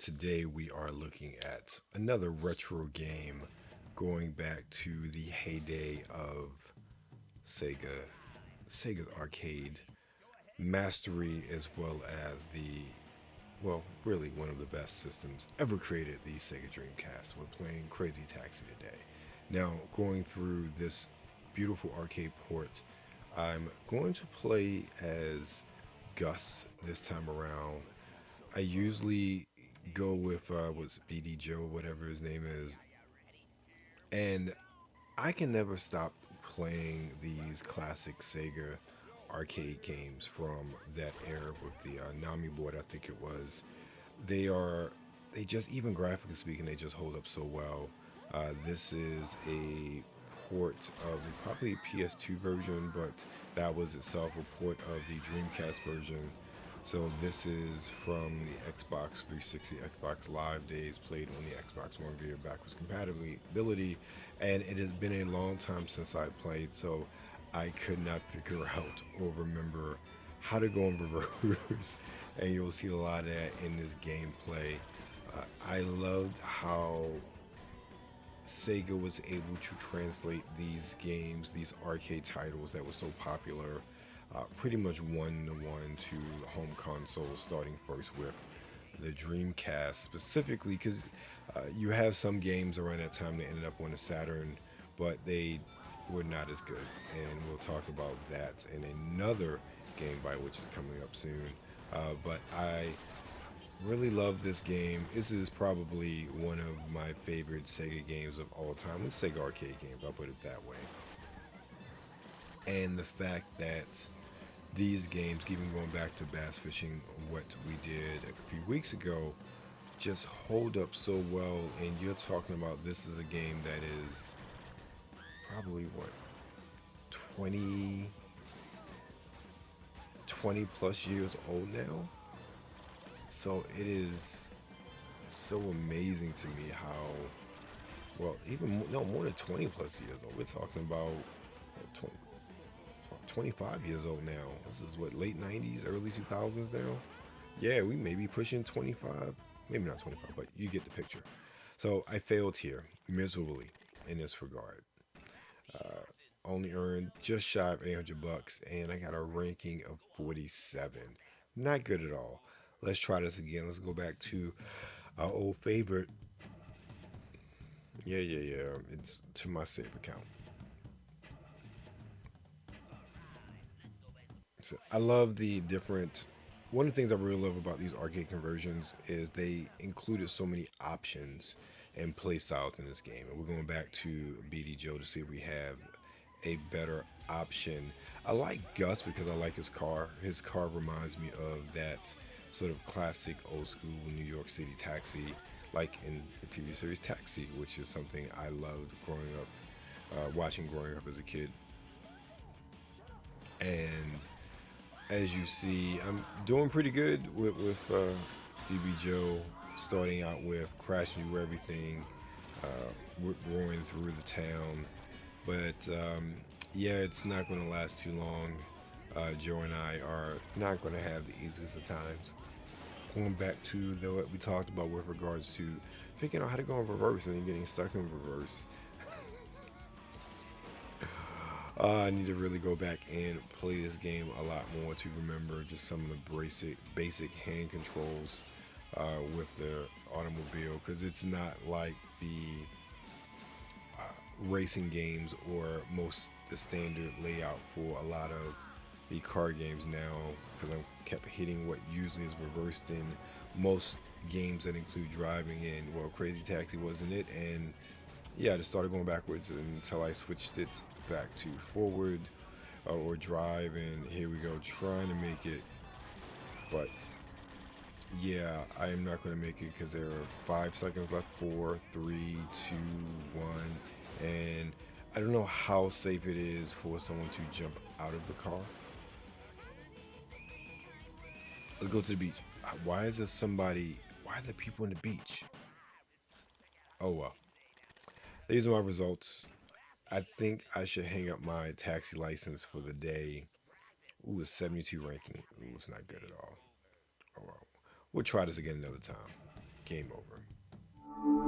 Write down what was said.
today we are looking at another retro game going back to the heyday of Sega, Sega's arcade mastery, as well as really one of the best systems ever created, the Sega Dreamcast. We're playing Crazy Taxi today. Now, going through this beautiful arcade port, I'm going to play as Gus this time around. I usually go with what's BD Joe, whatever his name is, and I can never stop playing these classic Sega arcade games from that era with the Nami board. I think it was. They are they just even graphically speaking, they just hold up so well. This is a port of the probably PS2 version, but that was itself a port of the Dreamcast version. So this is from the Xbox 360, Xbox Live days, played on the Xbox One via backwards compatibility, and it has been a long time since I played, so I could not figure out or remember how to go in reverse, and you'll see a lot of that in this gameplay. I loved how Sega was able to translate these games, these arcade titles that were so popular, pretty much one to one to the home console, starting first with the Dreamcast specifically, because you have some games around that time that ended up on the Saturn, but they were not as good. And we'll talk about that in another game by which is coming up soon. But I really love this game. This is probably one of my favorite Sega games of all time. With Sega arcade games, I'll put it that way. And the fact that these games, even going back to bass fishing, what we did a few weeks ago, just hold up so well. And you're talking about, this is a game that is probably what, 20 plus years old now. So it is so amazing to me how, well, even no more than 20 plus years old. We're talking about 20, 25 years old now. This is what, late 90s, early 2000s now? Yeah, we may be pushing 25. Maybe not 25, but you get the picture. So I failed here miserably in this regard. Only earned just shy of 800 bucks, and I got a ranking of 47. Not good at all. Let's try this again. Let's go back to our old favorite. Yeah. It's to my save account. So I love the different. One of the things I really love about these arcade conversions is they included so many options and play styles in this game. And we're going back to BD Joe to see if we have a better option. I like Gus because I like his car. His car reminds me of that sort of classic old school New York City taxi, like in the TV series Taxi, which is something I loved growing up, watching growing up as a kid. And as you see, I'm doing pretty good with DB Joe, starting out with crashing through everything, roaring through the town. But yeah, it's not going to last too long. Joe and I are not going to have the easiest of times. Going back to what we talked about with regards to figuring out how to go in reverse and then getting stuck in reverse. I need to really go back and play this game a lot more to remember just some of the basic hand controls with the automobile, because it's not like the racing games or most the standard layout for a lot of the car games now, because I kept hitting what usually is reversed in most games that include driving, and well, Crazy Taxi wasn't it, and yeah, I just started going backwards until I switched it back to forward or drive, and here we go, trying to make it. But yeah, I am not going to make it because there are 5 seconds left. 4, 3, 2, 1, and I don't know how safe it is for someone to jump out of the car. Let's go to the beach. Why is there somebody? Why are there people on the beach? Oh well. These are my results. I think I should hang up my taxi license for the day. Ooh, a 72 ranking. Ooh, it's not good at all. Oh well. We'll try this again another time. Game over.